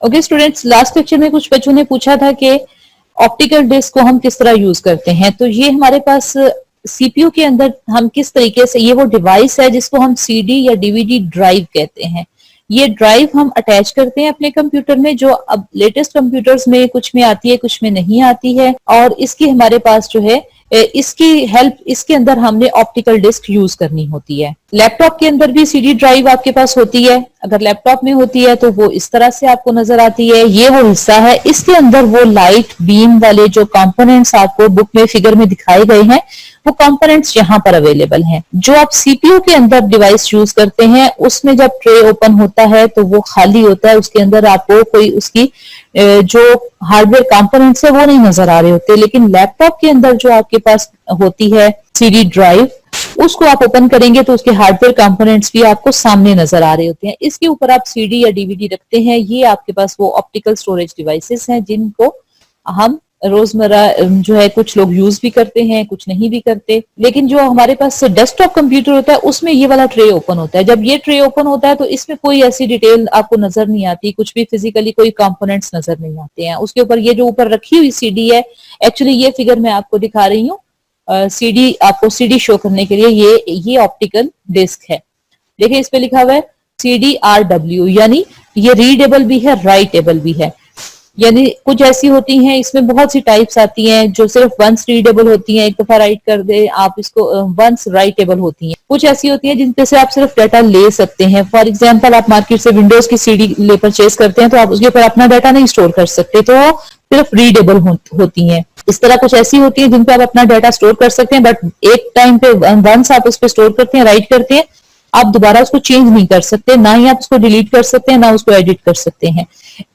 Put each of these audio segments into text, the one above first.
Okay students, last lecture में कुछ बच्चों ने पूछा था कि ऑप्टिकल डिस्क को हम किस तरह यूज करते हैं। तो ये हमारे पास सीपीयू के अंदर हम किस तरीके से, ये वो डिवाइस है जिसको हम सीडी या डीवीडी ड्राइव कहते हैं। ये ड्राइव हम अटैच करते हैं अपने कंप्यूटर में, जो अब लेटेस्ट कंप्यूटर्स में कुछ में आती है कुछ में नहीं आती है। और इसकी हमारे पास जो है इसकी हेल्प, इसके अंदर हमने ऑप्टिकल डिस्क यूज करनी होती है। लैपटॉप के अंदर भी सीडी ड्राइव आपके पास होती है। अगर लैपटॉप में होती है तो वो इस तरह से आपको नजर आती है। ये वो हिस्सा है, इसके अंदर वो लाइट बीम वाले जो कंपोनेंट्स आपको बुक में फिगर में दिखाए गए हैं, वो कंपोनेंट्स यहाँ पर अवेलेबल हैं। जो आप सीपीयू के अंदर डिवाइस यूज करते हैं उसमें जब ट्रे ओपन होता है तो वो खाली होता है, उसके अंदर आपको कोई उसकी जो हार्डवेयर कंपोनेंट्स है वो नहीं नजर आ रहे होते। लेकिन लैपटॉप के अंदर जो आपके पास होती है सीडी ड्राइव, उसको आप ओपन करेंगे तो उसके हार्डवेयर कंपोनेंट्स भी आपको सामने नजर आ रहे होते हैं। इसके ऊपर आप सीडी या डीवीडी रखते हैं। ये आपके पास वो ऑप्टिकल स्टोरेज डिवाइसेस हैं जिनको हम रोजमर्रा जो है कुछ लोग यूज भी करते हैं, कुछ नहीं भी करते। लेकिन जो हमारे पास डेस्कटॉप कंप्यूटर होता है उसमें ये वाला ट्रे ओपन होता है। जब ये ट्रे ओपन होता है तो इसमें कोई ऐसी डिटेल आपको नजर नहीं आती, कुछ भी फिजिकली कोई कंपोनेंट्स नजर नहीं आते हैं। उसके ऊपर ये जो ऊपर रखी हुई सीडी है, एक्चुअली ये फिगर मैं आपको दिखा रही हूँ सीडी, आपको सीडी शो करने के लिए। ये ऑप्टिकल डिस्क है। देखिए इस पे लिखा हुआ है CDRW, यानी ये रीडेबल भी है, राइटेबल भी है। यानी कुछ ऐसी होती हैं, इसमें बहुत सी टाइप्स आती हैं जो सिर्फ वंस रीडेबल होती हैं, एक दफा राइट कर दे आप इसको, वंस राइटेबल होती हैं। कुछ ऐसी होती हैं जिनपे से आप सिर्फ डाटा ले सकते हैं। फॉर एग्जांपल, आप मार्केट से विंडोज की सीडी ले परचेज करते हैं तो आप उसके ऊपर अपना डाटा नहीं स्टोर कर सकते, तो वो सिर्फ रीडेबल होती हैं। इस तरह कुछ ऐसी होती है जिन पे आप अपना डाटा स्टोर कर सकते हैं, बट एक टाइम पे वंस आप उस पर स्टोर करते हैं, राइट करते हैं, आप दोबारा उसको चेंज नहीं कर सकते, ना ही आप उसको डिलीट कर सकते हैं, ना उसको एडिट कर सकते हैं।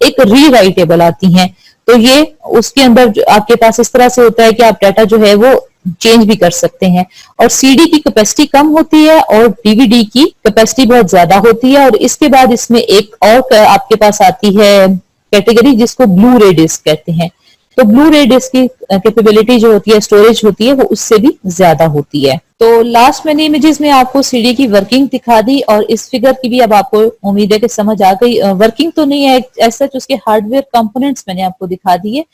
एक रीराइटेबल आती हैं, तो ये उसके अंदर आपके पास इस तरह से होता है कि आप डाटा जो है वो चेंज भी कर सकते हैं। और सीडी की कैपेसिटी कम होती है और डीवीडी की कैपेसिटी बहुत ज्यादा होती है। और इसके बाद इसमें एक और आपके पास आती है कैटेगरी जिसको ब्लू रे डिस्क कहते हैं। तो ब्लू रे डिस्क की कैपेबिलिटी जो होती है, स्टोरेज होती है, वो उससे भी ज्यादा होती है। तो लास्ट मैंने इमेजेस में आपको सीडी की वर्किंग दिखा दी और इस फिगर की भी अब आपको उम्मीद है कि समझ आ गई। वर्किंग तो नहीं है ऐसा, उसके हार्डवेयर कंपोनेंट्स मैंने आपको दिखा दिए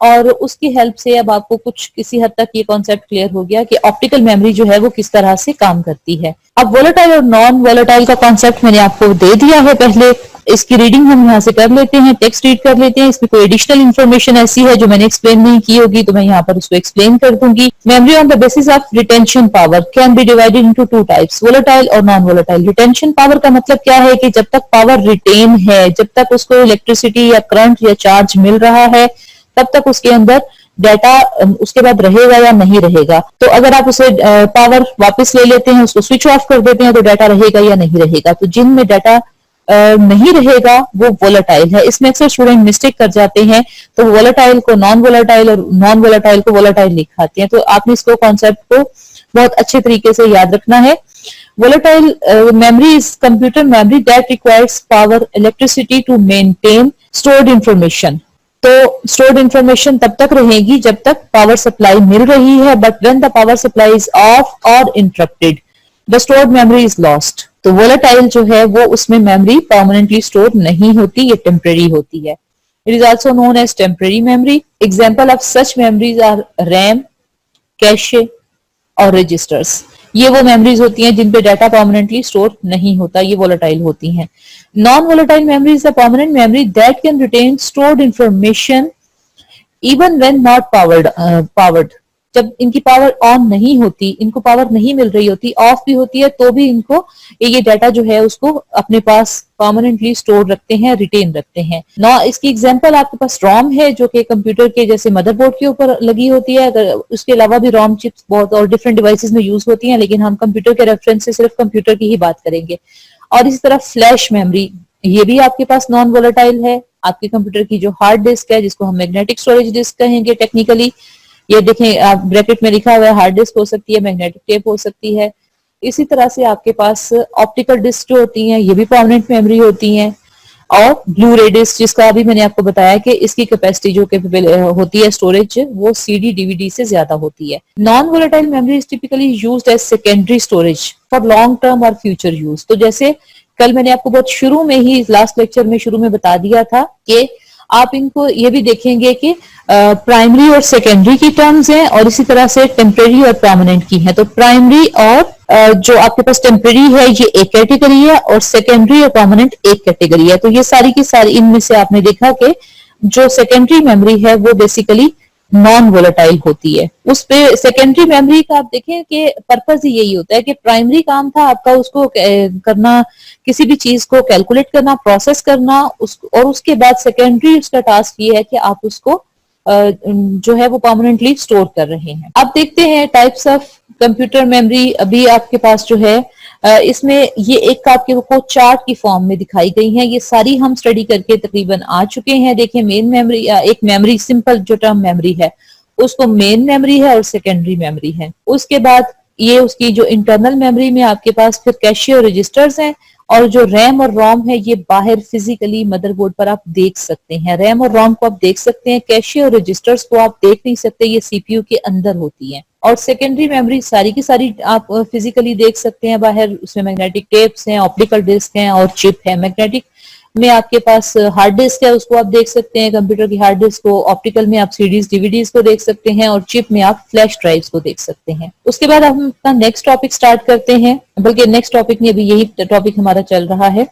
और उसकी हेल्प से अब आपको कुछ किसी हद तक ये कॉन्सेप्ट क्लियर हो गया कि ऑप्टिकल मेमोरी जो है वो किस तरह से काम करती है। अब वोलेटाइल और नॉन वोलेटाइल का कॉन्सेप्ट मैंने आपको दे दिया है पहले। इसकी रीडिंग हम यहाँ से कर लेते हैं, टेक्स्ट रीड कर लेते हैं। इसमें कोई एडिशनल इन्फॉर्मेशन ऐसी है जो मैंने एक्सप्लेन नहीं की होगी तो मैं यहाँ पर उसको एक्सप्लेन कर दूंगी। Memory on the basis of retention power can be divided into two types, volatile और नॉन वोलेटाइल। रिटेंशन पावर का मतलब क्या है कि जब तक पावर रिटेन है, जब तक उसको इलेक्ट्रिसिटी या करंट या चार्ज मिल रहा है, तब तक उसके अंदर डाटा उसके बाद रहेगा या नहीं रहेगा। तो अगर आप उसे पावर वापस ले लेते हैं, उसको स्विच ऑफ कर देते हैं, तो डाटा रहेगा या नहीं रहेगा। तो जिनमें डाटा नहीं रहेगा वो वोलेटाइल है। इसमें अक्सर स्टूडेंट मिस्टेक कर जाते हैं, तो वोलेटाइल को नॉन वोलेटाइल और नॉन वोलेटाइल को वोलेटाइल लिखाते हैं। तो आपने इसको कॉन्सेप्ट को बहुत अच्छे तरीके से याद रखना है। Volatile memory is computer memory that requires power electricity to maintain stored information. तो स्टोर्ड इंफॉर्मेशन तब तक रहेगी जब तक पावर सप्लाई मिल रही है, but when the power supply is off और interrupted the stored memory is lost. तो वोलेटाइल जो है वो उसमें मेमोरी परमानेंटली स्टोर नहीं होती, ये टेम्परेरी होती है। It is also known as temporary memory. Example of such memories are RAM, cache और रजिस्टर्स। ये वो मेमोरीज होती हैं जिन पे डाटा परमानेंटली स्टोर नहीं होता, ये वोलेटाइल होती हैं। Non volatile memory is a permanent memory that can retain stored information even when not powered. जब इनकी पावर ऑन नहीं होती, इनको पावर नहीं मिल रही होती, ऑफ भी होती है, तो भी इनको ये डाटा जो है उसको अपने पास परमानेंटली स्टोर रखते हैं, रिटेन रखते हैं। ना इसकी एग्जांपल आपके पास रॉम है जो कि कंप्यूटर के जैसे मदरबोर्ड के ऊपर लगी होती है। अगर उसके अलावा भी रॉम चिप्स बहुत और डिफरेंट डिवाइसेस में यूज होती हैं, लेकिन हम कंप्यूटर के रेफरेंस से सिर्फ कंप्यूटर की ही बात करेंगे। और इसी तरह फ्लैश मेमोरी, ये भी आपके पास नॉन वोलेटाइल है। आपके कंप्यूटर की जो हार्ड डिस्क है, जिसको हम मैग्नेटिक स्टोरेज डिस्क कहेंगे टेक्निकली, ये देखें आप ब्रैकेट में लिखा हुआ है, हार्ड डिस्क हो सकती है, मैग्नेटिक टेप हो सकती है। इसी तरह से आपके पास ऑप्टिकल डिस्क जो होती हैं, ये भी परमानेंट मेमोरी होती हैं। और ब्लू रे डिस्क, जिसका अभी मैंने आपको बताया कि इसकी कैपेसिटी जो कैपेबल होती है स्टोरेज, वो सीडी डीवीडी से ज्यादा होती है। Non volatile memory is typically used as secondary storage for long term और फ्यूचर यूज। तो जैसे कल मैंने आपको बहुत शुरू में ही लास्ट लेक्चर में शुरू में बता दिया था कि आप इनको ये भी देखेंगे कि प्राइमरी और सेकेंडरी की टर्म्स हैं और इसी तरह से टेम्परेरी और परमानेंट की हैं। तो प्राइमरी और जो आपके पास टेम्परेरी है ये एक कैटेगरी है और सेकेंडरी और परमानेंट एक कैटेगरी है। तो ये सारी की सारी इनमें से आपने देखा कि जो सेकेंडरी मेमोरी है वो बेसिकली नॉन वोलेटाइल होती है। उस पे सेकेंडरी मेमोरी का आप देखें कि पर्पस ही यही होता है कि प्राइमरी काम था आपका उसको करना, किसी भी चीज को कैलकुलेट करना, प्रोसेस करना, और उसके बाद सेकेंडरी उसका टास्क ये है कि आप उसको जो है वो परमानेंटली स्टोर कर रहे हैं। अब देखते हैं टाइप्स ऑफ कंप्यूटर मेमोरी। अभी आपके पास जो है इसमें ये एक आपके को चार्ट की फॉर्म में दिखाई गई है। ये सारी हम स्टडी करके तकरीबन आ चुके हैं। देखिए मेन मेमोरी, एक मेमोरी सिंपल जो टर्म मेमोरी है उसको मेन मेमोरी है और सेकेंडरी मेमोरी है। उसके बाद ये उसकी जो इंटरनल मेमोरी में आपके पास फिर कैशे और रजिस्टर्स हैं, और जो रैम और रोम है ये बाहर फिजिकली मदरबोर्ड पर आप देख सकते हैं। रैम और रोम को आप देख सकते हैं, कैशे और रजिस्टर्स को आप देख नहीं सकते, ये सीपीयू के अंदर होती हैं। और सेकेंडरी मेमोरी सारी की सारी आप फिजिकली देख सकते हैं बाहर, उसमें मैग्नेटिक टेप्स हैं, ऑप्टिकल डिस्क हैं और चिप है। मैग्नेटिक में आपके पास हार्ड डिस्क है, उसको आप देख सकते हैं, कंप्यूटर की हार्ड डिस्क को। ऑप्टिकल में आप सीडीज डीवीडीज को देख सकते हैं और चिप में आप फ्लैश ड्राइव्स को देख सकते हैं। उसके बाद हम अपना नेक्स्ट टॉपिक स्टार्ट करते हैं, बल्कि नेक्स्ट टॉपिक नहीं, अभी यही टॉपिक हमारा चल रहा है।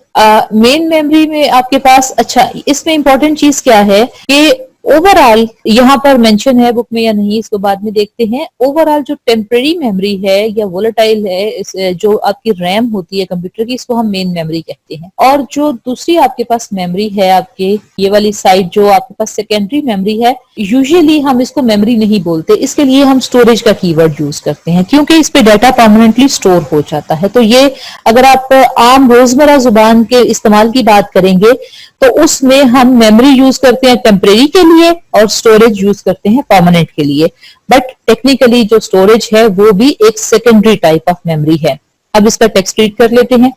मेन मेमोरी में आपके पास, अच्छा इसमें इंपॉर्टेंट चीज क्या है कि ओवरऑल यहाँ पर मेंशन है बुक में या नहीं इसको बाद में देखते हैं। ओवरऑल जो टेम्परेरी मेमोरी है या वोलेटाइल है, जो आपकी रैम होती है कंप्यूटर की, इसको हम मेन मेमोरी कहते हैं। और जो दूसरी आपके पास मेमोरी है, आपके ये वाली साइड जो आपके पास सेकेंडरी मेमोरी है, यूजुअली हम इसको मेमोरी नहीं बोलते, इसके लिए हम स्टोरेज का कीवर्ड यूज करते हैं क्योंकि इस पे डाटा परमानेंटली स्टोर हो जाता है। तो ये अगर आप आम रोजमर्रा जुबान के इस्तेमाल की बात करेंगे तो उसमें हम मेमोरी यूज करते हैं टेम्परेरी के लिए और स्टोरेज यूज करते हैं परमानेंट के लिए। बट टेक्निकली जो स्टोरेज है वो भी एक सेकेंडरी टाइप ऑफ मेमोरी है। अब इसका टेक्स्ट रीड कर लेते हैं।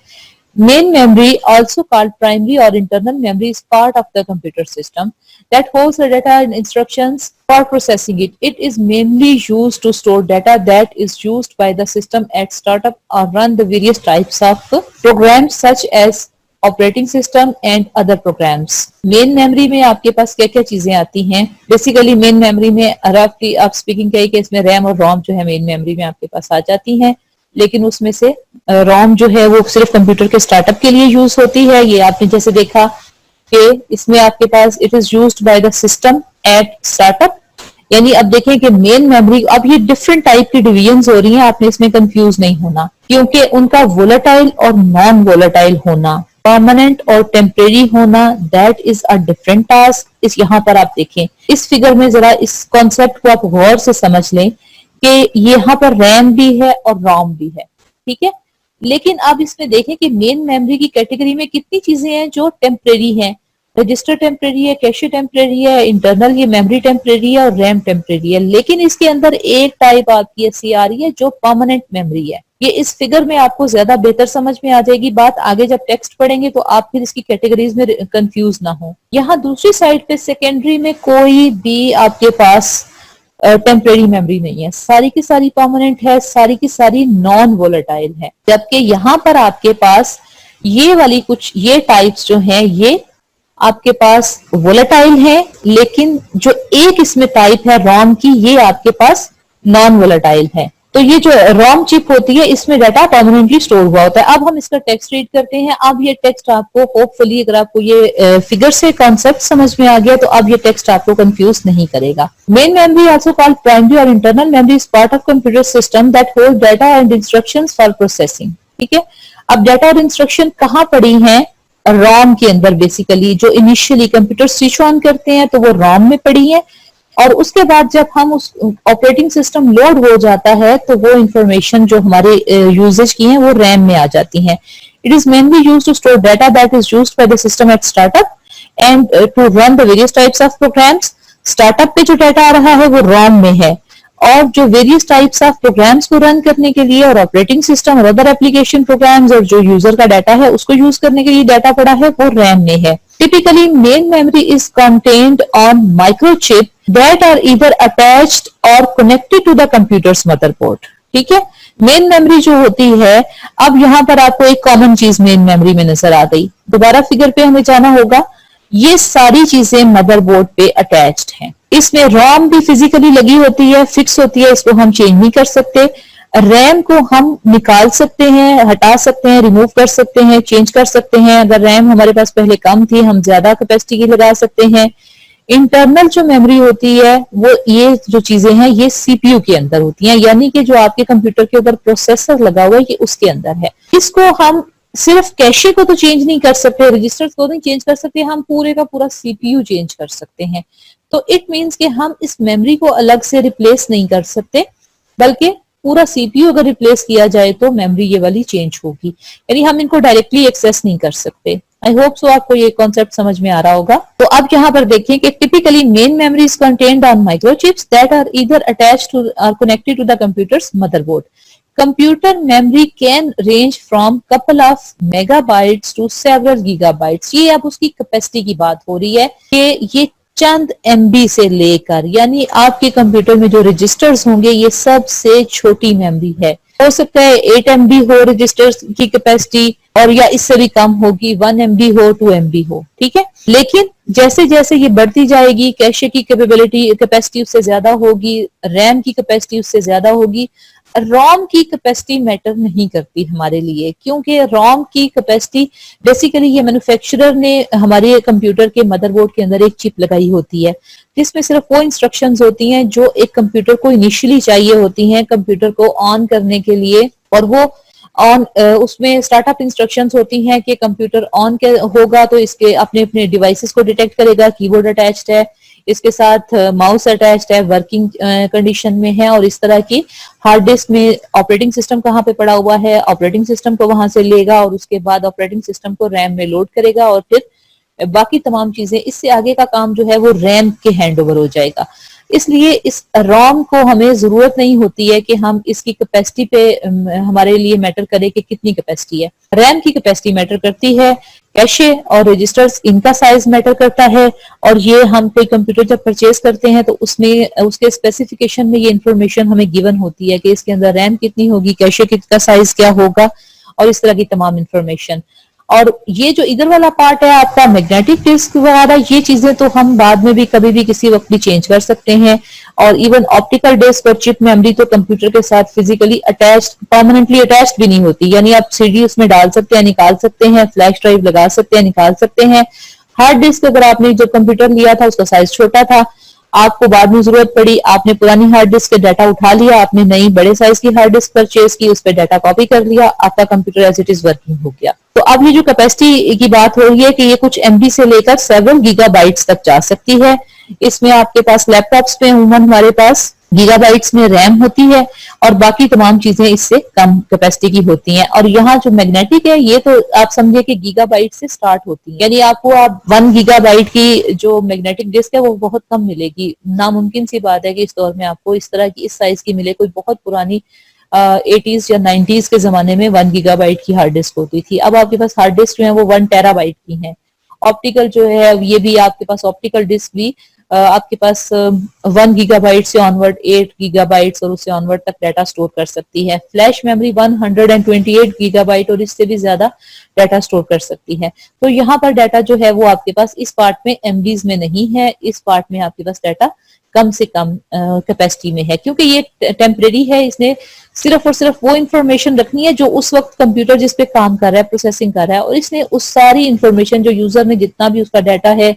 Main memory, also called primary or internal memory, is part of the computer system that holds the data and instructions for processing it. It is mainly used to store data that is used by the system at startup or run the various types of programs such as operating system and other programs. Main memory में आपके पास क्या क्या चीजें आती हैं? Basically main memory में रफली आप स्पीकिंग कही कि इसमें रैम और रोम जो है मेन मेमोरी में आपके पास आ जाती हैं, लेकिन उसमें से रोम जो है वो सिर्फ कंप्यूटर के स्टार्टअप के लिए यूज होती है। ये आपने जैसे देखा कि इसमें आपके पास it is used by the system at startup, यानी अब देखें कि मेन मेमोरी, अब ये डिफरेंट टाइप की डिविजन्स हो रही हैं, आपने इसमें कंफ्यूज नहीं होना क्योंकि उनका वोलेटाइल और नॉन वोलेटाइल होना, परमानेंट और टेम्परेरी होना, that is a different task. इस यहाँ पर आप देखें इस फिगर में, जरा इस कॉन्सेप्ट को आप गौर से समझ लें कि यहाँ पर रैम भी है और रोम भी है, ठीक है। लेकिन अब इसमें देखें कि मेन मेमोरी की कैटेगरी में कितनी चीजें हैं जो टेम्परेरी हैं। रजिस्टर टेम्परेरी है, कैशे टेम्परेरी है, इंटरनल ये मेमोरी टेम्परेरी है और रैम टेम्परेरी है। लेकिन इसके अंदर एक टाइप आपकी ऐसी आ रही है जो परमानेंट मेमोरी है। ये इस फिगर में आपको ज्यादा बेहतर समझ में आ जाएगी बात, आगे जब टेक्स्ट पढ़ेंगे तो आप फिर इसकी कैटेगरीज में कंफ्यूज ना हो। यहाँ दूसरी साइड पे सेकेंडरी में कोई भी आपके पास टेम्परेरी मेमोरी नहीं है, सारी की सारी परमानेंट है, सारी की सारी नॉन वोलेटाइल है। जबकि यहाँ पर आपके पास ये वाली कुछ ये टाइप्स जो हैं ये आपके पास वोलेटाइल है, लेकिन जो एक इसमें टाइप है रोम की, ये आपके पास नॉन वोलेटाइल है। तो ये जो रोम चिप होती है इसमें डाटा परमानेंटली स्टोर हुआ होता है। अब हम इसका टेक्स्ट रीड करते हैं। अब ये टेक्स्ट आपको होपफुली, अगर आपको ये फिगर से कॉन्सेप्ट समझ में आ गया तो अब ये टेक्स्ट आपको कंफ्यूज नहीं करेगा। Main memory also called primary और internal memory is part of computer system that hold data and instructions for processing, ठीक है। अब डाटा और इंस्ट्रक्शन कहाँ पड़ी हैं? रोम के अंदर। बेसिकली जो इनिशियली कंप्यूटर स्विच ऑन करते हैं तो वो रोम में पड़ी है, और उसके बाद जब हम उस ऑपरेटिंग सिस्टम लोड हो जाता है तो वो इंफॉर्मेशन जो हमारे यूजेज की है वो रैम में आ जाती है। It is mainly used to store data that is used by the system at startup and to run the various types of programs. Startup पे जो डाटा आ रहा है वो रोम में है, और जो वेरियस टाइप्स ऑफ प्रोग्राम्स को रन करने के लिए और ऑपरेटिंग सिस्टम और अदर एप्लीकेशन प्रोग्राम्स और जो यूजर का डाटा है उसको यूज करने के लिए डाटा पड़ा है वो रैम में है। Typically main memory is contained on microchip that are either attached or connected to the computer's motherboard, ठीक है। मेन मेमोरी जो होती है, अब यहाँ पर आपको एक कॉमन चीज मेन मेमोरी में नजर आ गई। दोबारा फिगर पे हमें जाना होगा। ये सारी चीजें मदरबोर्ड पे अटैच्ड हैं। इसमें रोम भी फिजिकली लगी होती है, फिक्स होती है, इसको हम चेंज नहीं कर सकते। रैम को हम निकाल सकते हैं, हटा सकते हैं, रिमूव कर सकते हैं, चेंज कर सकते हैं। अगर रैम हमारे पास पहले कम थी, हम ज्यादा कैपेसिटी की लगा सकते हैं। इंटरनल जो मेमोरी होती है, वो ये जो चीजें हैं ये सीपीयू के अंदर होती हैं, यानी कि जो आपके कंप्यूटर के ऊपर प्रोसेसर लगा हुआ है ये उसके अंदर है। इसको हम सिर्फ कैशे को तो चेंज नहीं कर सकते, रजिस्टर्स को नहीं चेंज कर सकते, हम पूरे का पूरा सीपीयू चेंज कर सकते हैं। तो इट मीन्स कि हम इस मेमोरी को अलग से रिप्लेस नहीं कर सकते, बल्कि पूरा सीपीयू अगर रिप्लेस किया जाए तो मेमोरी ये वाली चेंज होगी, यानी हम इनको डायरेक्टली एक्सेस नहीं कर सकते। आई होप सो आपको ये कॉन्सेप्ट समझ में आ रहा होगा। तो अब यहाँ पर देखें कि typically main memory is contained on microchips that are either attached to और connected to the computer's motherboard. Computer memory can range from couple of megabytes to several gigabytes. ये अब उसकी कैपेसिटी की बात हो रही है कि ये चंद एमबी से लेकर, यानी आपके कंप्यूटर में जो रजिस्टर्स होंगे ये सबसे छोटी मेमोरी है। हो सकता है 8 MB हो रजिस्टर्स की कैपेसिटी, और या इससे भी कम होगी, 1 MB हो, 2 MB हो, ठीक है। लेकिन जैसे जैसे ये बढ़ती जाएगी, कैशे की कैपेबिलिटी कैपेसिटी उससे ज्यादा होगी, रैम की कैपेसिटी उससे ज्यादा होगी। रोम की कैपेसिटी मैटर नहीं करती हमारे लिए, क्योंकि रोम की कैपेसिटी बेसिकली ये मैन्युफैक्चरर ने हमारे कंप्यूटर के मदरबोर्ड के अंदर एक चिप लगाई होती है, जिसमें सिर्फ वो इंस्ट्रक्शंस होती हैं जो एक कंप्यूटर को इनिशियली चाहिए होती हैं कंप्यूटर को ऑन करने के लिए। और वो ऑन उसमें स्टार्टअप इंस्ट्रक्शंस होती हैं कि कंप्यूटर ऑन होगा तो इसके अपने अपने डिवाइसेस को डिटेक्ट करेगा, कीबोर्ड अटैच्ड है, इसके साथ माउस अटैच्ड है, वर्किंग कंडीशन में है, और इस तरह की हार्ड डिस्क में ऑपरेटिंग सिस्टम कहाँ पे पड़ा हुआ है, ऑपरेटिंग सिस्टम को वहां से लेगा और उसके बाद ऑपरेटिंग सिस्टम को रैम में लोड करेगा, और फिर बाकी तमाम चीजें, इससे आगे का काम जो है वो रैम के हैंड ओवर हो जाएगा। इसलिए इस रोम को हमें जरूरत नहीं होती है कि हम इसकी कैपेसिटी पे हमारे लिए मैटर करे कि कितनी कैपेसिटी है। रैम की कैपेसिटी मैटर करती है, कैशे और रजिस्टर्स इनका साइज मैटर करता है, और ये हम कोई कंप्यूटर जब परचेज करते हैं तो उसमें उसके स्पेसिफिकेशन में ये इंफॉर्मेशन हमें गिवन होती है कि इसके अंदर रैम कितनी होगी, कैशे का साइज क्या होगा, और इस तरह की तमाम इंफॉर्मेशन। और ये जो इधर वाला पार्ट है आपका मैग्नेटिक डिस्क वगैरह, ये चीजें तो हम बाद में भी कभी भी किसी वक्त भी चेंज कर सकते हैं। और इवन ऑप्टिकल डिस्क और चिप मेमोरी तो कंप्यूटर के साथ फिजिकली अटैच्ड, परमानेंटली अटैच्ड भी नहीं होती, यानी आप सीडी उसमें डाल सकते हैं, निकाल सकते हैं, फ्लैश ड्राइव लगा सकते हैं, निकाल सकते हैं। हार्ड डिस्क अगर आपने जब कंप्यूटर लिया था उसका साइज छोटा था, आपको बाद में जरूरत पड़ी, आपने पुरानी हार्ड डिस्क के डाटा उठा लिया, आपने नई बड़े साइज की हार्ड डिस्क परचेज की, उस पर डाटा कॉपी कर लिया, आपका computer as it is working हो गया। तो अब ये जो कैपेसिटी की बात हो रही है कि ये कुछ एमबी से लेकर 7 गीगाबाइट्स तक जा सकती है। इसमें आपके पास लैपटॉप्स में उमूमन हमारे पास गीगाबाइट्स में रैम होती है, और बाकी तमाम चीजें इससे कम कैपेसिटी की होती हैं। और यहाँ जो मैग्नेटिक है ये तो आप समझिए कि गीगाबाइट से स्टार्ट होती है, यानी आपको आप 1 गीगाबाइट की जो मैग्नेटिक डिस्क है वो बहुत कम मिलेगी। नामुमकिन सी बात है कि इस दौर में आपको इस तरह की इस साइज की मिले। कोई बहुत पुरानी 80s या 90s के जमाने में 1 गीगाबाइट की हार्ड डिस्क होती थी। अब आपके पास हार्ड डिस्क जो है वो 1 टेराबाइट की है। ऑप्टिकल जो है ये भी आपके पास ऑप्टिकल डिस्क भी आपके पास 1 गीगाबाइट से ऑनवर्ड 8 गीगाबाइट्स और उससे ऑनवर्ड तक डाटा स्टोर कर सकती है। फ्लैश मेमोरी 128 गीगाबाइट और इससे भी ज्यादा डाटा स्टोर कर सकती है। तो यहाँ पर डाटा जो है वो आपके पास इस पार्ट में एमबीज में नहीं है, इस पार्ट में आपके पास डाटा कम से कम कैपेसिटी में है, क्योंकि ये टेम्परेरी है। इसने सिर्फ और सिर्फ वो इंफॉर्मेशन रखनी है जो उस वक्त कंप्यूटर जिस पे काम कर रहा है, प्रोसेसिंग कर रहा है, और इसने उस सारी इंफॉर्मेशन जो यूजर ने जितना भी उसका डाटा है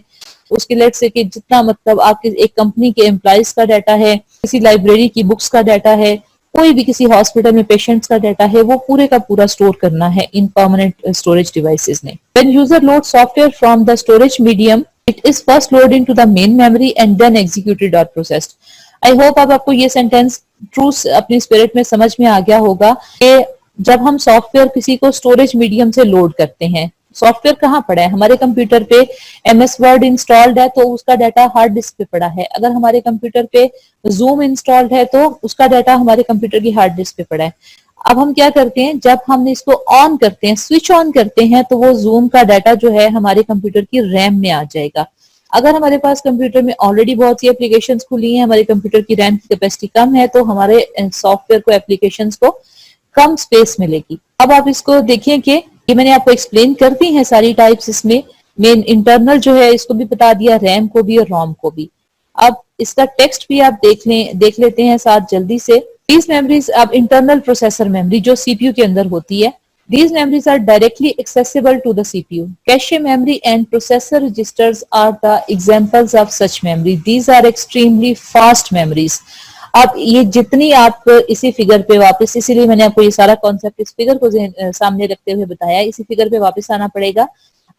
उसके लेट से कि जितना मतलब आपके एक कंपनी के एम्प्लॉइज का डाटा है, किसी लाइब्रेरी की बुक्स का डाटा है, कोई भी किसी हॉस्पिटल में पेशेंट्स का डाटा है, वो पूरे का पूरा स्टोर करना है इन परमानेंट स्टोरेज डिवाइसेस ने। When user loads software from the storage medium, it is first loaded into the main memory and then executed or processed. I hope अब आपको ये सेंटेंस ट्रू अपनी स्पिरिट में समझ में आ गया होगा कि जब हम सॉफ्टवेयर किसी को स्टोरेज मीडियम से लोड करते हैं, सॉफ्टवेयर कहाँ पड़ा है हमारे कंप्यूटर पे, एमएस वर्ड इंस्टॉल्ड है तो उसका डाटा हार्ड डिस्क पे पड़ा है। अगर हमारे कंप्यूटर पे जूम इंस्टॉल्ड है तो उसका डाटा हमारे कंप्यूटर की हार्ड डिस्क पे पड़ा है। अब हम क्या करते हैं, जब हम इसको ऑन करते हैं, स्विच ऑन करते हैं, तो वो जूम का डाटा जो है हमारे कंप्यूटर की रैम में आ जाएगा। अगर हमारे पास कंप्यूटर में ऑलरेडी बहुत सी एप्लीकेशंस खुली हैं, हमारे कंप्यूटर की रैम की कैपेसिटी कम है, तो हमारे सॉफ्टवेयर को, एप्लीकेशंस को कम स्पेस मिलेगी। अब आप इसको देखिए कि ये मैंने आपको एक्सप्लेन कर दी है सारी टाइप्स इसमें। मेन इंटरनल जो है इसको भी बता दिया, रैम को भी और रोम को भी। अब इसका टेक्स्ट भी आप देख लेते हैं साथ जल्दी से। दीज मेमोरीज, अब इंटरनल प्रोसेसर मेमोरी जो सीपीयू के अंदर होती है, these memories are directly accessible to the CPU. Cache memory and processor registers are the examples of such memory. These are extremely fast memories. अब ये जितनी आप इसी फिगर पे वापस, इसीलिए मैंने आपको ये सारा कॉन्सेप्ट इस फिगर को सामने रखते हुए बताया, इसी फिगर पे वापस आना पड़ेगा।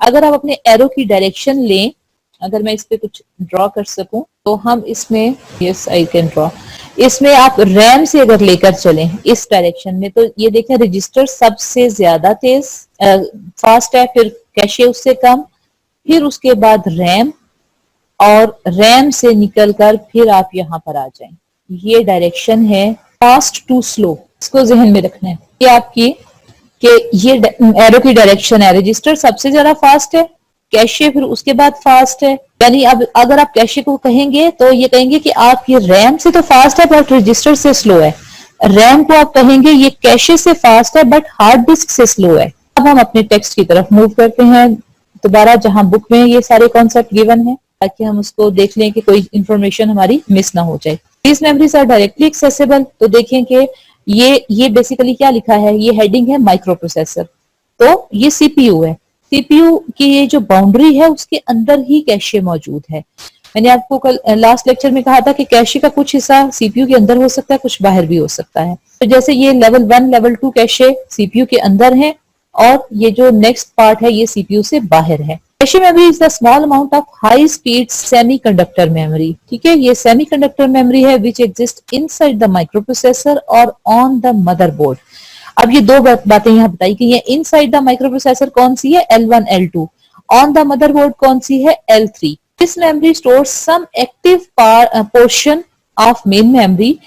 अगर आप अपने एरो की डायरेक्शन लें, अगर मैं इस पे कुछ ड्रॉ कर सकूं तो हम इसमें, यस आई कैन ड्रॉ, इसमें आप रैम से अगर लेकर चलें इस डायरेक्शन में तो ये देखें रजिस्टर सबसे ज्यादा तेज फास्ट है, फिर कैशे उससे कम, फिर उसके बाद रैम, और रैम से निकलकर फिर आप यहाँ पर आ जाएं। ये डायरेक्शन है फास्ट टू स्लो, इसको जहन में रखना है। ये आपकी कि ये एरो की डायरेक्शन है, रजिस्टर सबसे ज्यादा फास्ट है, कैशे फिर उसके बाद फास्ट है। यानी अब अगर आप कैशे को कहेंगे तो ये कहेंगे कि आप ये रैम से तो फास्ट है बट रजिस्टर से स्लो है। रैम को आप कहेंगे ये कैशे से फास्ट है बट हार्ड डिस्क से स्लो है। अब हम अपने टेक्स्ट की तरफ मूव करते हैं दोबारा, जहां बुक में ये सारे कॉन्सेप्ट गिवन है, ताकि हम उसको देख लें कि कोई इंफॉर्मेशन हमारी मिस ना हो जाए। These memories are directly accessible, तो देखें कि ये बेसिकली क्या लिखा है, ये हेडिंग है माइक्रो प्रोसेसर, तो ये सीपीयू है। सीपीयू की ये जो बाउंड्री है उसके अंदर ही कैशे मौजूद है। मैंने आपको कल लास्ट लेक्चर में कहा था कि कैशे का कुछ हिस्सा सीपीयू के अंदर हो सकता है, कुछ बाहर भी हो सकता है। तो जैसे ये लेवल 1 लेवल 2 कैशे सीपीयू के अंदर है और ये जो नेक्स्ट पार्ट है ये सीपीयू से बाहर है। Cache memory is the small amount of high speed semiconductor memory. ठीक है, ये सेमीकंडक्टर मेमोरी है which exist inside the microprocessor और ऑन द मदरबोर्ड। अब ये दो बातें यहाँ बताई कि ये इनसाइड द माइक्रोप्रोसेसर कौन सी है, L1 L2, on the motherboard कौन सी है, L3। This memory stores some active portion of main memory,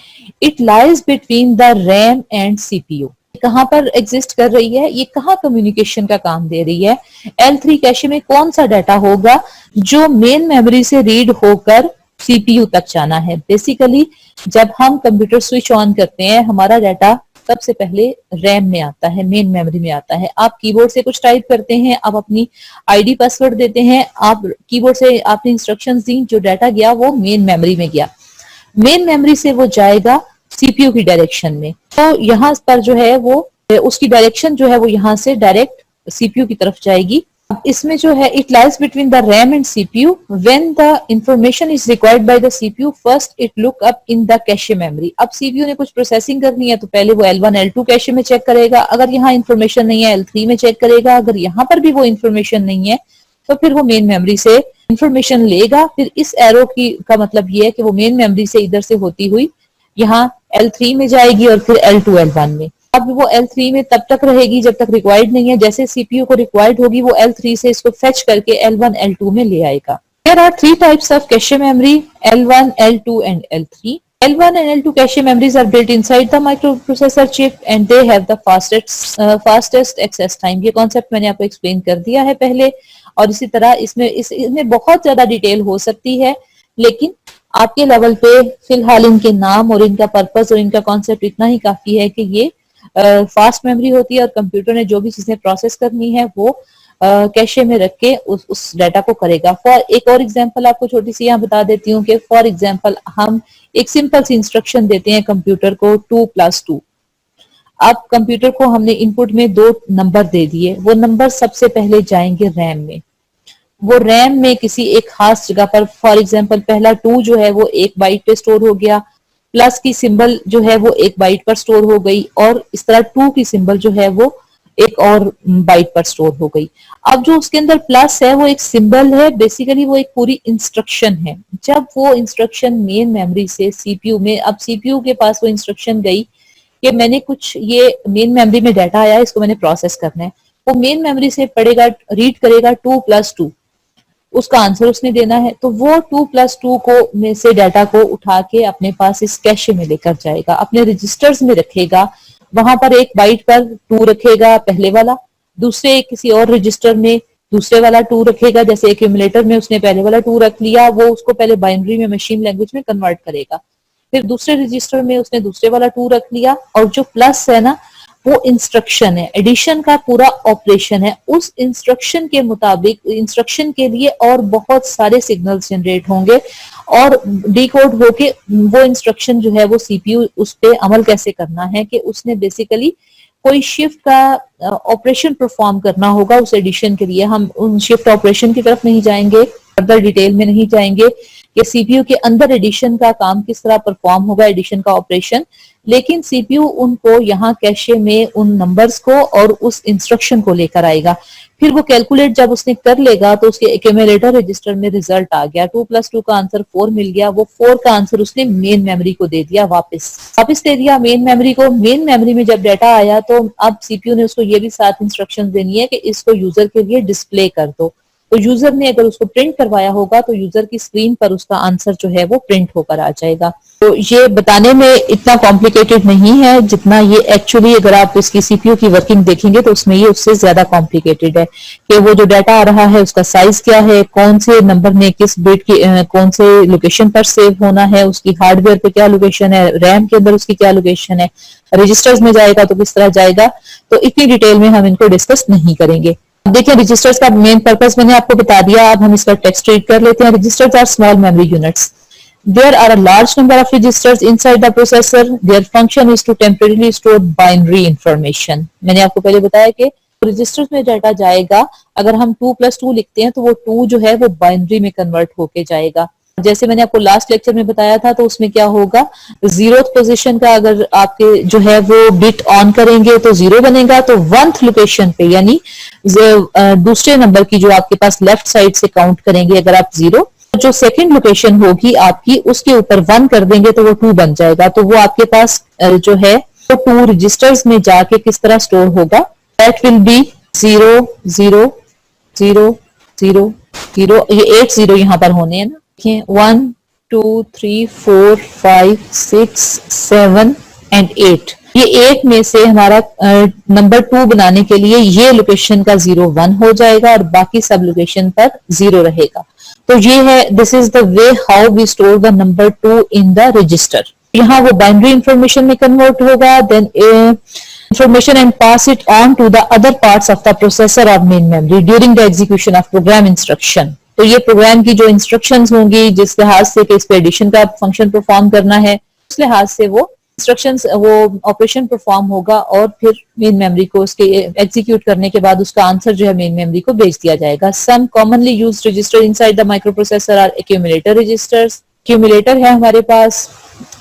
it lies between the RAM and CPU. कहां पर एग्जिस्ट कर रही है, ये कहां कम्युनिकेशन का काम दे रही है। L3 कैशे में कौन सा डाटा होगा जो मेन मेमोरी से रीड होकर सीपीयू तक जाना है। बेसिकली जब हम कंप्यूटर स्विच ऑन करते हैं हमारा डाटा सबसे पहले रैम में आता है, मेन मेमोरी में आता है। आप कीबोर्ड से कुछ टाइप करते हैं, आप अपनी आईडी पासवर्ड देते हैं, आप कीबोर्ड से आपने इंस्ट्रक्शंस दी, जो डाटा गया वो मेन मेमोरी में गया, मेन मेमोरी से वो जाएगा सीपीयू की डायरेक्शन में। तो यहाँ पर जो है वो उसकी डायरेक्शन जो है वो यहाँ से डायरेक्ट सीपीयू की तरफ जाएगी। अब इसमें जो है it lies between the RAM and CPU, when the information is required by the CPU first it look up in the cache memory. अब सीपीयू ने कुछ प्रोसेसिंग करनी है तो पहले वो L1 L2 कैशे में चेक करेगा, अगर यहाँ इंफॉर्मेशन नहीं है L3 में चेक करेगा, अगर यहाँ पर भी वो इंफॉर्मेशन नहीं है तो फिर वो मेन मेमोरी से इंफॉर्मेशन लेगा। फिर इस एरो की का मतलब ये है कि वो मेन मेमोरी से इधर से होती हुई यहाँ L3 में जाएगी और फिर L2 L1 में। अब वो L3 में तब तक रहेगी जब तक रिक्वायर्ड नहीं है, जैसे सीपीयू को रिक्वायर्ड होगी वो L3 से इसको फेच करके L1 L2 में ले आएगा। There are three types of cache memory, L1, L2 and L3. L1 and L2 cache memories are built inside the microprocessor chip and they have the fastest access time. ये concept मैंने आपको explain कर दिया है पहले, और इसी तरह इसमें बहुत ज्यादा डिटेल हो सकती है, लेकिन आपके लेवल पे फिलहाल इनके नाम और इनका पर्पस और इनका कॉन्सेप्ट इतना ही काफी है कि ये फास्ट मेमोरी होती है और कंप्यूटर ने जो भी चीजें प्रोसेस करनी है वो कैशे में रख के उस डाटा को करेगा। फॉर एक और एग्जांपल आपको छोटी सी यहाँ बता देती हूँ कि फॉर एग्जांपल हम एक सिंपल सी इंस्ट्रक्शन देते हैं कंप्यूटर को 2+2। अब कंप्यूटर को हमने इनपुट में 2 नंबर दे दिए, वो नंबर सबसे पहले जाएंगे रैम में। वो रैम में किसी एक खास जगह पर, फॉर एग्जांपल पहला 2 जो है वो 1 बाइट पे स्टोर हो गया, प्लस की सिंबल जो है वो 1 बाइट पर स्टोर हो गई, और इस तरह 2 की सिंबल जो है वो एक और बाइट पर स्टोर हो गई। अब जो उसके अंदर प्लस है वो एक सिंबल है, बेसिकली वो एक पूरी इंस्ट्रक्शन है। जब वो इंस्ट्रक्शन मेन मेमोरी से सीपीयू में, अब सीपीयू के पास वो इंस्ट्रक्शन गई कि मैंने कुछ ये मेन मेमोरी में डाटा आया, इसको मैंने प्रोसेस करना है, वो मेन मेमोरी से पढ़ेगा, रीड करेगा 2+2, उसका आंसर उसने देना है, तो वो 2+2 को में से डाटा को उठा के अपने पास इस कैशे में लेकर जाएगा, अपने रजिस्टर्स में रखेगा। वहां पर 1 बाइट पर 2 रखेगा पहले वाला, दूसरे किसी और रजिस्टर में दूसरे वाला 2 रखेगा, जैसे एक्यूमुलेटर में उसने पहले वाला 2 रख लिया, वो उसको पहले बाइनरी में मशीन लैंग्वेज में कन्वर्ट करेगा। फिर दूसरे रजिस्टर में उसने दूसरे वाला 2 रख लिया, और जो प्लस है ना वो इंस्ट्रक्शन है, एडिशन का पूरा ऑपरेशन है, उस इंस्ट्रक्शन के मुताबिक इंस्ट्रक्शन के लिए और बहुत सारे सिग्नल्स जनरेट होंगे और डिकोड होके वो इंस्ट्रक्शन जो है वो सीपीयू उस पे अमल कैसे करना है कि उसने बेसिकली कोई शिफ्ट का ऑपरेशन परफॉर्म करना होगा उस एडिशन के लिए। हम उन शिफ्ट ऑपरेशन की तरफ नहीं जाएंगे, फर्दर डिटेल में नहीं जाएंगे कि सीपीयू के अंदर एडिशन का काम किस तरह परफॉर्म होगा, एडिशन का ऑपरेशन, लेकिन सीपीयू उनको यहाँ कैशे में उन नंबर्स को और उस इंस्ट्रक्शन को लेकर आएगा। फिर वो कैलकुलेट जब उसने कर लेगा तो उसके एक्यूमुलेटर रजिस्टर में रिजल्ट आ गया, 2 + 2 का आंसर 4 मिल गया। वो 4 का आंसर उसने मेन मेमोरी को दे दिया, वापस दे दिया मेन मेमोरी को। मेन मेमोरी में जब डाटा आया तो अब सीपीयू ने उसको ये भी साथ इंस्ट्रक्शन देनी है कि इसको यूजर के लिए डिस्प्ले कर दो। तो यूजर ने अगर उसको प्रिंट करवाया होगा तो यूजर की स्क्रीन पर उसका आंसर जो है वो प्रिंट होकर आ जाएगा। तो ये बताने में इतना कॉम्प्लिकेटेड नहीं है जितना ये एक्चुअली, अगर आप इसकी सीपीयू की वर्किंग देखेंगे तो उसमें ये उससे ज्यादा कॉम्प्लिकेटेड है कि वो जो डाटा आ रहा है उसका साइज क्या है, कौन से नंबर ने किस बिट की कौन से लोकेशन पर सेव होना है, उसकी हार्डवेयर पे क्या लोकेशन है, रैम के अंदर उसकी क्या लोकेशन है, रजिस्टर्स में जाएगा तो किस तरह जाएगा। तो इतनी डिटेल में हम इनको डिस्कस नहीं करेंगे। देखिए रजिस्टर्स का मेन पर्पस मैंने आपको बता दिया, अब हम इसका टेक्स्ट रीड कर लेते हैं। Registers are small memory units, there are a large number of registers inside the processor, their function is to temporarily store binary information। मैंने आपको पहले बताया कि रजिस्टर्स में डाटा जाएगा, अगर हम 2 + 2 लिखते हैं तो वो 2 जो है वो बाइनरी में कन्वर्ट होके जाएगा। जैसे मैंने आपको लास्ट लेक्चर में बताया था तो उसमें क्या होगा, 0th पोजीशन का अगर आपके जो है वो बिट ऑन करेंगे तो 0 बनेगा, तो 1th लोकेशन पे यानी दूसरे नंबर की जो आपके पास लेफ्ट साइड से काउंट करेंगे अगर आप 0, जो सेकंड लोकेशन होगी आपकी उसके ऊपर 1 कर देंगे तो वो 2 बन जाएगा। तो वो आपके पास जो है वो 2 रजिस्टर्स में जाके किस तरह स्टोर होगा, दैट विल बी 0 0 0 0 0, ये 8 0 यहाँ पर होने हैं ना, 1 2 3 4 5 6 7 एंड 8। ये 8 में से हमारा नंबर 2 बनाने के लिए ये लोकेशन का 0 1 हो जाएगा और बाकी सब लोकेशन पर 0 रहेगा। तो ये है, this is the way how we store the number 2 in the register. यहाँ वो बाइनरी इंफॉर्मेशन में कन्वर्ट होगा, then information and pass it on to the other parts of the processor or main memory during the execution of program instruction। तो ये programme की जो instructions होंगी जिस लिहाज से कि इस पे एडिशन का फंक्शन परफॉर्म करना है, उस लिहाज से वो इंस्ट्रक्शंस वो ऑपरेशन परफॉर्म होगा और फिर मेन मेमोरी को उसके एग्जीक्यूट करने के बाद उसका आंसर जो है मेन मेमोरी को भेज दिया जाएगा। Some commonly used register inside the microprocessor are accumulator registers, accumulator है हमारे पास,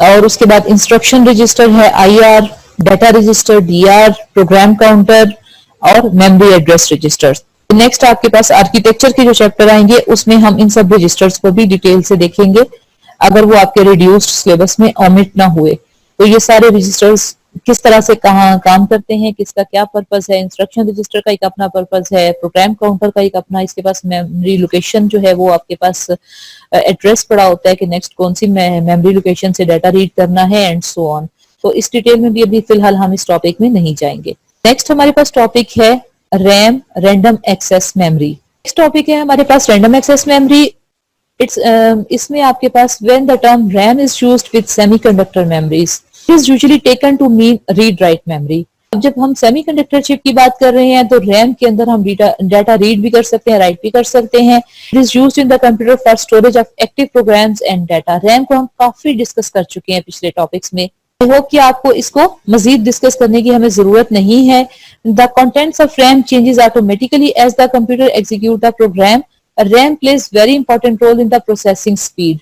और उसके बाद इंस्ट्रक्शन रजिस्टर है IR, data register DR, program counter और मेमोरी एड्रेस रजिस्टर। नेक्स्ट आपके पास आर्किटेक्चर के जो चैप्टर आएंगे उसमें हम इन सब रजिस्टर्स को भी डिटेल से देखेंगे अगर वो आपके रिड्यूस्ड सिलेबस में ओमिट ना हुए। तो ये सारे रजिस्टर्स किस तरह से कहाँ काम करते हैं, किसका क्या पर्पस है, इंस्ट्रक्शन रजिस्टर का एक अपना पर्पस है, प्रोग्राम काउंटर का एक अपना, इसके पास मेमोरी लोकेशन जो है वो आपके पास एड्रेस पड़ा होता है कि नेक्स्ट कौन सी मेमोरी लोकेशन से डाटा रीड करना है एंड सो ऑन। तो इस डिटेल में भी अभी फिलहाल हम इस टॉपिक में नहीं जाएंगे। नेक्स्ट हमारे पास टॉपिक है RAM, random access memory. Next topic है हमारे पास रैंडम एक्सेस मेमोरी। इसमें आपके पास when the term RAM is used with semiconductor memories, it is usually taken to mean read write memory। अब जब हम सेमीकंडक्टर चिप की बात कर रहे हैं तो रैम के अंदर हम डाटा रीड भी कर सकते हैं, राइट भी कर सकते हैं। It is used in the computer for storage of active programs and data. RAM को हम काफी डिस्कस कर चुके हैं पिछले टॉपिक्स में, आई होप कि आपको इसको मजीद डिस्कस करने की हमें जरूरत नहीं है। The contents of RAM changes automatically as the computer execute the program. RAM plays very important role in the processing speed.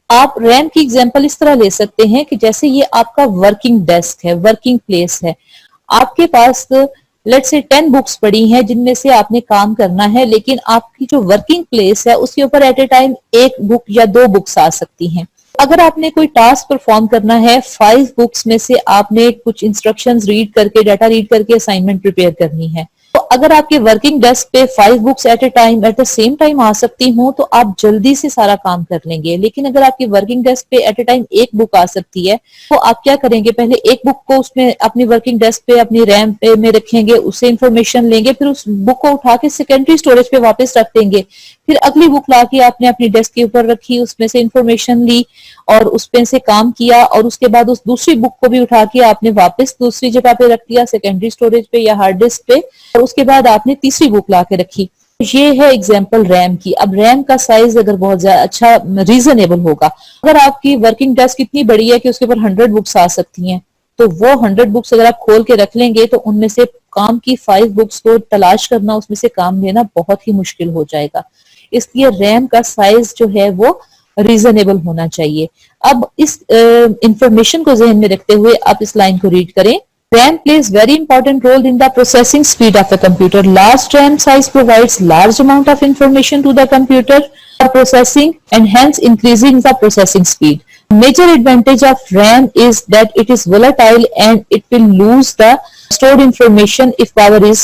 आप रैम की एग्जांपल इस तरह ले सकते हैं कि जैसे ये आपका वर्किंग डेस्क है, वर्किंग प्लेस है, आपके पास लेट्स से 10 बुक्स पड़ी हैं जिनमें से आपने काम करना है, लेकिन आपकी जो वर्किंग प्लेस है उसके ऊपर एट ए टाइम 1 बुक या 2 बुक्स आ सकती हैं। अगर आपने कोई टास्क परफॉर्म करना है, 5 बुक्स में से आपने कुछ इंस्ट्रक्शंस रीड करके, डाटा रीड करके असाइनमेंट प्रिपेयर करनी है, तो अगर आपके वर्किंग डेस्क पे 5 books at the same time आ सकती हूँ तो आप जल्दी से सारा काम कर लेंगे। लेकिन अगर आपकी वर्किंग डेस्क पे एट ए टाइम 1 बुक आ सकती है तो आप क्या करेंगे, पहले 1 बुक को उसमें अपनी वर्किंग डेस्क पे अपनी रैम पे में रखेंगे, उससे इंफॉर्मेशन लेंगे, फिर उस बुक को उठा के सेकेंडरी स्टोरेज पे वापस रख देंगे, फिर अगली बुक ला के आपने अपनी डेस्क के ऊपर रखी, उसमें से इंफॉर्मेशन ली और उस पे से काम किया और उसके बाद उस दूसरी बुक को भी उठा के आपने वापस दूसरी जगह पे रख दिया, सेकेंडरी स्टोरेज पे या हार्ड डिस्क पे, और उसके बाद आपने तीसरी बुक ला के रखी। ये है एग्जांपल रैम की। अब रैम का साइज अगर बहुत ज्यादा अच्छा रीजनेबल होगा, अगर आपकी वर्किंग डेस्क इतनी बड़ी है कि उसके ऊपर 100 बुक्स आ सकती हैं, तो वो 100 बुक्स अगर आप खोल के रख लेंगे तो उनमें से काम की 5 बुक्स को तलाश करना, उसमें से काम लेना बहुत ही मुश्किल हो जाएगा। इसलिए रैम का साइज जो है वो रीजनेबल होना चाहिए। अब इस इंफॉर्मेशन को जहन में रखते हुए आप इस लाइन को रीड करें। RAM plays very important role in the processing speed of a computer. Large RAM size provides large amount of information to the computer for processing and hence increasing the processing speed. Major advantage of RAM is that it is volatile and it will lose the stored information if power is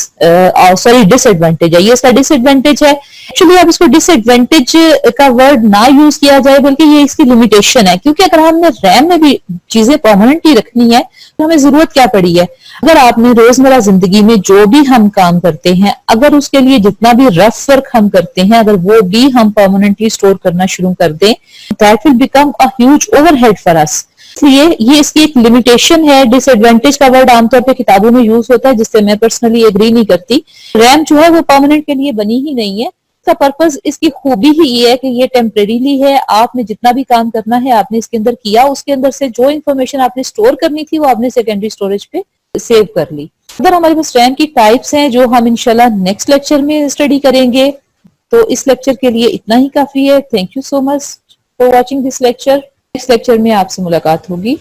disadvantage है, ये इसका disadvantage है। Actually अब इसको disadvantage का word ना use किया जाए बल्कि ये इसकी लिमिटेशन है, क्योंकि अगर हमने रैम में भी चीजें परमानेंटली रखनी है तो हमें जरूरत क्या पड़ी है। अगर आपने रोजमर्रा जिंदगी में जो भी हम काम करते हैं, अगर उसके लिए जितना भी रफ वर्क हम करते हैं, अगर वो भी हम परमानेंटली स्टोर करना शुरू कर दें, that will become a huge overhead for us. इसलिए ये इसकी एक लिमिटेशन है। डिसएडवांटेज का वर्ड आमतौर पे किताबों में यूज होता है, जिससे मैं पर्सनली एग्री नहीं करती। रैम जो है वो परमानेंट के लिए बनी ही नहीं है। इसका पर्पस, इसकी खूबी ही ये है कि ये टेम्परेरीली है। आपने जितना भी काम करना है आपने इसके अंदर किया, उसके अंदर से जो इन्फॉर्मेशन आपने स्टोर करनी थी वो आपने सेकेंडरी स्टोरेज पे सेव कर ली। अगर हमारे पास रैम की टाइप्स हैं जो हम इंशाल्लाह नेक्स्ट लेक्चर में स्टडी करेंगे, तो इस लेक्चर के लिए इतना ही काफी है। Thank you so much for watching this lecture. Next lecture में आपसे मुलाकात होगी।